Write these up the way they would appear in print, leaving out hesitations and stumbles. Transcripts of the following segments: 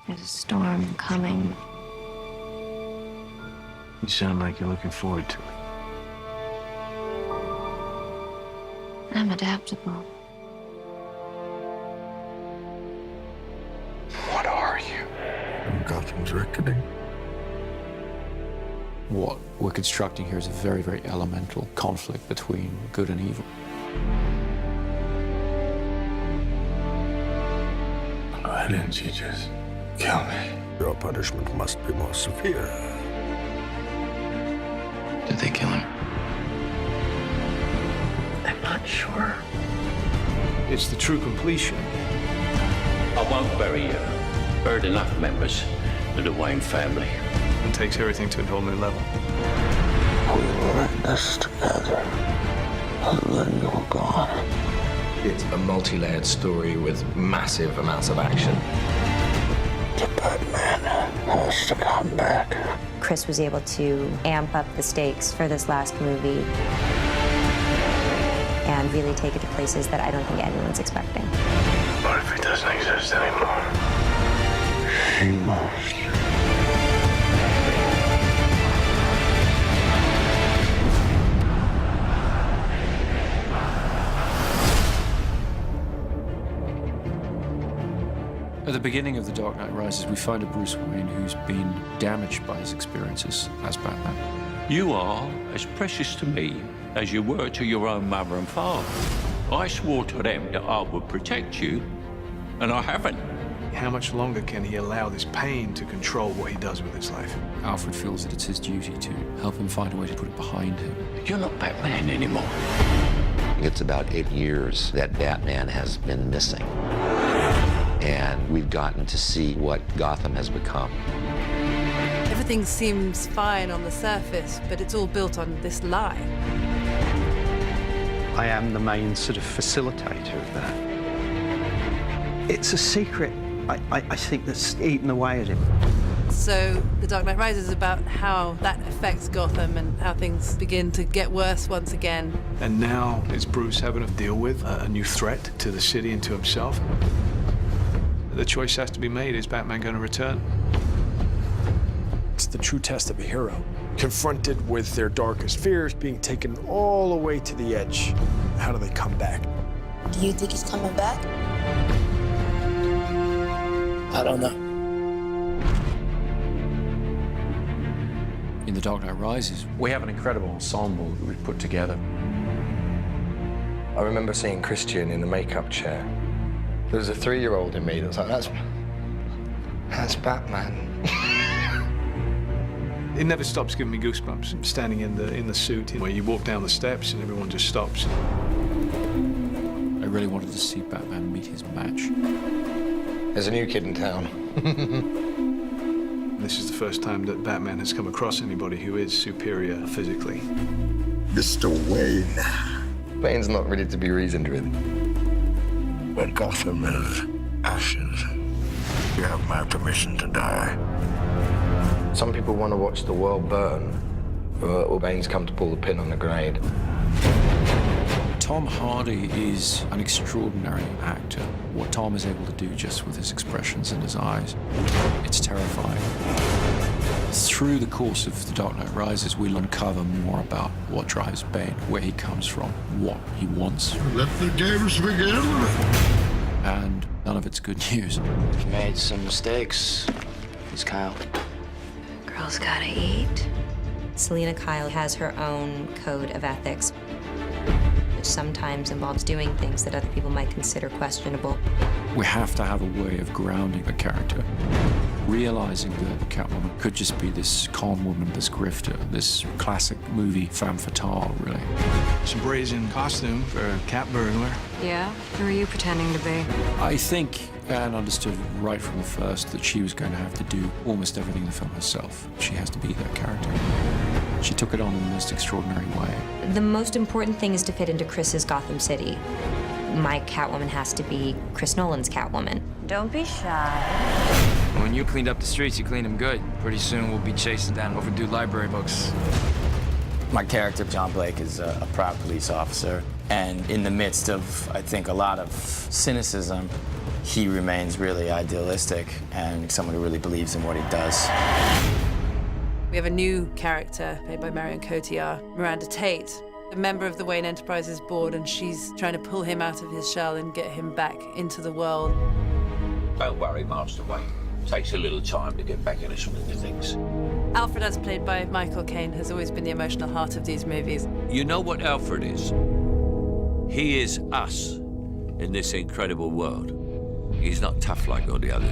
There's a storm coming. You sound like you're looking forward to it. I'm adaptable. What are you? Gotham's reckoning. What we're constructing here is a very, very elemental conflict between good and evil. Why didn't you just kill me? Your punishment must be more severe. Did they kill him? I'm not sure. It's the true completion. I won't bury you. Buried enough members of the Wayne family. It takes everything to a whole new level. We were in this together. And then you were gone. It's a multi-layered story with massive amounts of action. The Batman has to come back. Chris was able to amp up the stakes for this last movie and really take it to places that I don't think anyone's expecting. What if he doesn't exist anymore? He must. At the beginning of The Dark Knight Rises, we find a Bruce Wayne who's been damaged by his experiences as Batman. You are as precious to me as you were to your own mother and father. I swore to them that I would protect you, and I haven't. How much longer can he allow this pain to control what he does with his life? Alfred feels that it's his duty to help him find a way to put it behind him. You're not Batman anymore. It's about 8 years that Batman has been missing. And we've gotten to see what Gotham has become. Everything seems fine on the surface, but it's all built on this lie. I am the main sort of facilitator of that. It's a secret, I think, that's eaten away at him. So The Dark Knight Rises is about how that affects Gotham and how things begin to get worse once again. And now it's Bruce having to deal with a new threat to the city and to himself. The choice has to be made. Is Batman going to return? It's the true test of a hero. Confronted with their darkest fears, being taken all the way to the edge. How do they come back? Do you think he's coming back? I don't know. In The Dark Knight Rises, we have an incredible ensemble that we've put together. I remember seeing Christian in the makeup chair. There was a 3-year-old in me that was like, that's Batman. It never stops giving me goosebumps. Standing in the suit, where you walk down the steps and everyone just stops. I really wanted to see Batman meet his match. There's a new kid in town. This is the first time that Batman has come across anybody who is superior physically. Mr. Wayne. Bane's not ready to be reasoned with. When Gotham is ashes, you have my permission to die. Some people want to watch the world burn, or Bane's come to pull the pin on the grenade. Tom Hardy is an extraordinary actor. What Tom is able to do just with his expressions and his eyes, it's terrifying. Through the course of The Dark Knight Rises, we'll uncover more about what drives Bane, where he comes from, what he wants. Let the games begin. And none of it's good news. You've made some mistakes, Miss Kyle. Girls gotta eat. Selina Kyle has her own code of ethics, which sometimes involves doing things that other people might consider questionable. We have to have a way of grounding the character, realizing that Catwoman could just be this con woman, this grifter, this classic movie femme fatale, really. It's a brazen costume for a cat burglar. Yeah? Who are you pretending to be? I think Anne understood right from the first that she was going to have to do almost everything in the film herself. She has to be that character. She took it on in the most extraordinary way. The most important thing is to fit into Chris's Gotham City. My Catwoman has to be Chris Nolan's Catwoman. Don't be shy. When you cleaned up the streets, you cleaned them good. Pretty soon we'll be chasing down overdue library books. My character, John Blake, is a proud police officer. And in the midst of, I think, a lot of cynicism, he remains really idealistic and someone who really believes in what he does. We have a new character played by Marion Cotillard, Miranda Tate, a member of the Wayne Enterprises board, and she's trying to pull him out of his shell and get him back into the world. Don't worry, Master Wayne. Takes a little time to get back in the swing of things. Alfred, as played by Michael Caine, has always been the emotional heart of these movies. You know what Alfred is? He is us in this incredible world. He's not tough like all the others.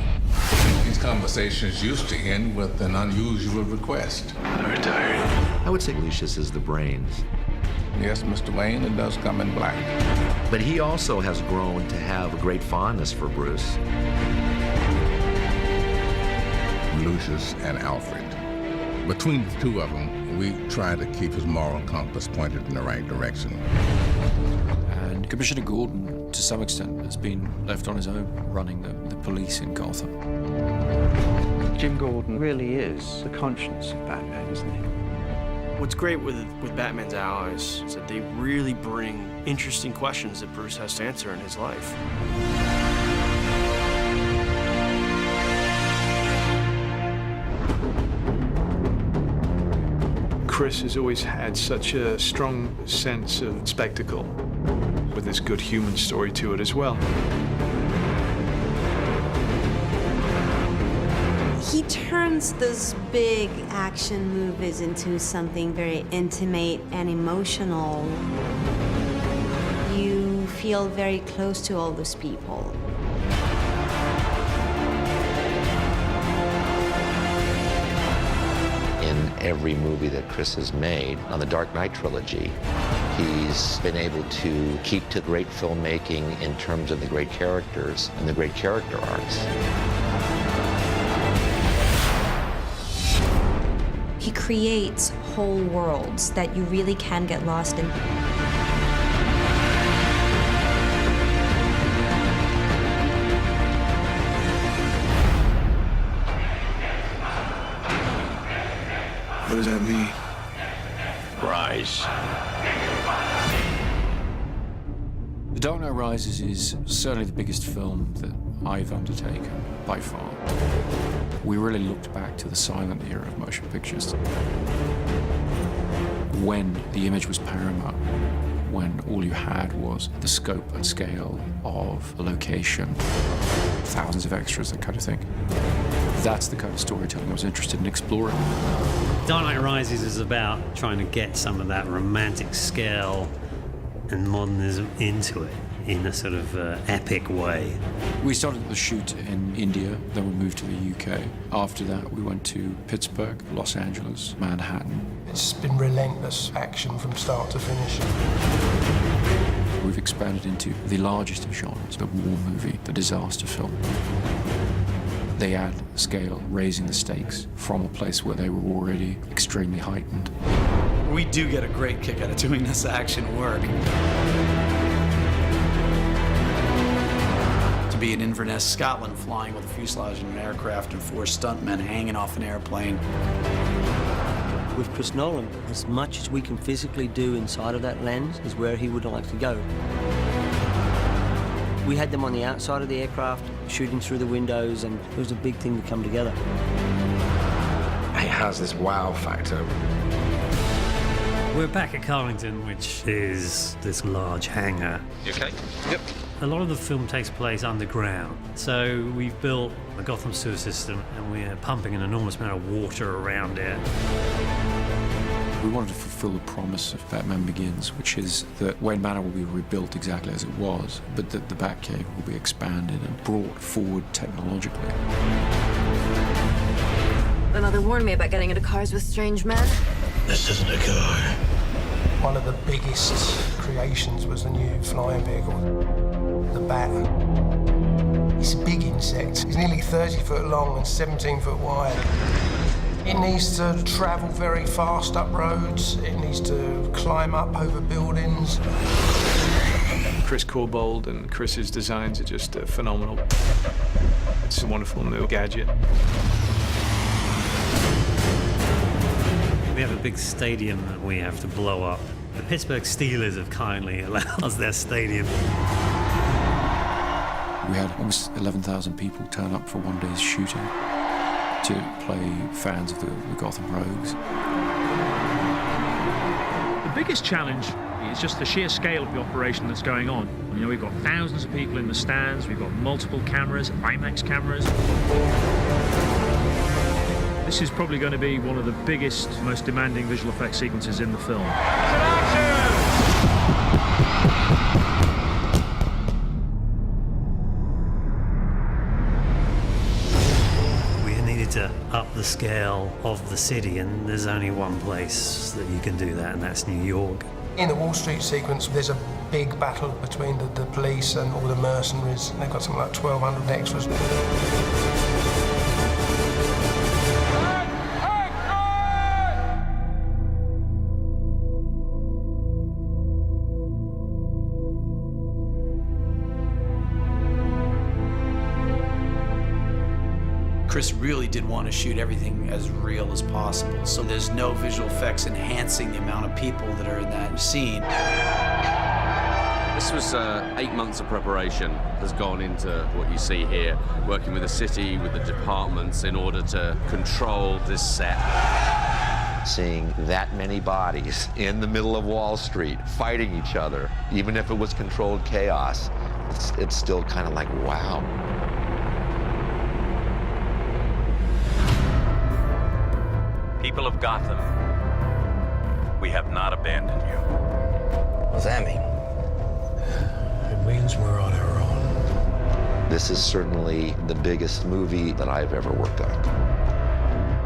These conversations used to end with an unusual request. I'm retired. I would say Lucius is the brains. Yes, Mr. Wayne, it does come in black. But he also has grown to have a great fondness for Bruce. Lucius and Alfred. Between the two of them, we try to keep his moral compass pointed in the right direction. And Commissioner Gordon, to some extent, has been left on his own running the police in Gotham. Jim Gordon really is the conscience of Batman, isn't he? What's great with Batman's allies is that they really bring interesting questions that Bruce has to answer in his life. Chris has always had such a strong sense of spectacle, with this good human story to it as well. He turns those big action movies into something very intimate and emotional. You feel very close to all those people. In every movie that Chris has made on the Dark Knight trilogy, he's been able to keep to great filmmaking in terms of the great characters and the great character arcs. He creates whole worlds that you really can get lost in. What does that mean? Rise. The Dark Knight Rises is certainly the biggest film that I've undertaken, by far. We really looked back to the silent era of motion pictures, when the image was paramount, when all you had was the scope and scale of a location, thousands of extras, that kind of thing. That's the kind of storytelling I was interested in exploring. Dark Knight Rises is about trying to get some of that romantic scale and modernism into it in a sort of epic way. We started the shoot in India, then we moved to the UK. After that, we went to Pittsburgh, Los Angeles, Manhattan. It's been relentless action from start to finish. We've expanded into the largest of genres, the war movie, the disaster film. They add scale, raising the stakes from a place where they were already extremely heightened. We do get a great kick out of doing this action work. To be in Inverness, Scotland, flying with a fuselage in an aircraft and 4 stuntmen hanging off an airplane. With Chris Nolan, as much as we can physically do inside of that lens is where he would like to go. We had them on the outside of the aircraft, shooting through the windows, and it was a big thing to come together. It has this wow factor. We're back at Carlington, which is this large hangar. You okay? Yep. A lot of the film takes place underground. So we've built a Gotham sewer system and we're pumping an enormous amount of water around it. We wanted to fulfill the promise of Batman Begins, which is that Wayne Manor will be rebuilt exactly as it was, but that the Batcave will be expanded and brought forward technologically. My mother warned me about getting into cars with strange men. This isn't a car. One of the biggest creations was the new flying vehicle, the Bat. It's a big insect. It's nearly 30 foot long and 17 foot wide. It needs to travel very fast up roads. It needs to climb up over buildings. Chris Corbould and Chris's designs are just phenomenal. It's a wonderful new gadget. We have a big stadium that we have to blow up. The Pittsburgh Steelers have kindly allowed us their stadium. We We had almost 11,000 people turn up for one day's shooting to play fans of the Gotham Rogues. The biggest challenge is just the sheer scale of the operation that's going on. You know, we've got thousands of people in the stands, we've got multiple cameras, IMAX cameras. This is probably going to be one of the biggest, most demanding visual effects sequences in the film. We needed to up the scale of the city, and there's only one place that you can do that, and that's New York. In the Wall Street sequence, there's a big battle between the police and all the mercenaries. They've got something like 1,200 extras. Chris really did want to shoot everything as real as possible, so there's no visual effects enhancing the amount of people that are in that scene. This was 8 months of preparation has gone into what you see here, working with the city, with the departments in order to control this set. Seeing that many bodies in the middle of Wall Street fighting each other, even if it was controlled chaos, it's still kind of like, wow. People of Gotham, we have not abandoned you. What does that mean? It means we're on our own. This is certainly the biggest movie that I've ever worked on.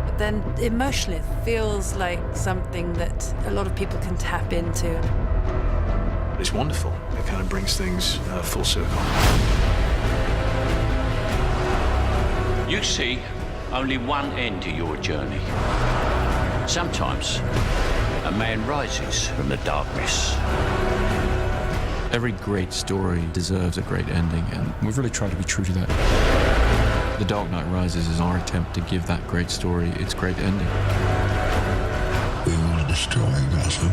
But then emotionally, it feels like something that a lot of people can tap into. It's wonderful. It kind of brings things full circle. You see only one end to your journey. Sometimes a man rises from the darkness. Every great story deserves a great ending, and we've really tried to be true to that. The Dark Knight Rises is our attempt to give that great story its great ending. We will destroy Gotham.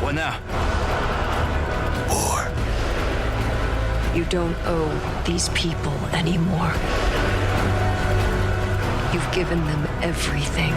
What now? War. You don't owe these people anymore. You've given them everything.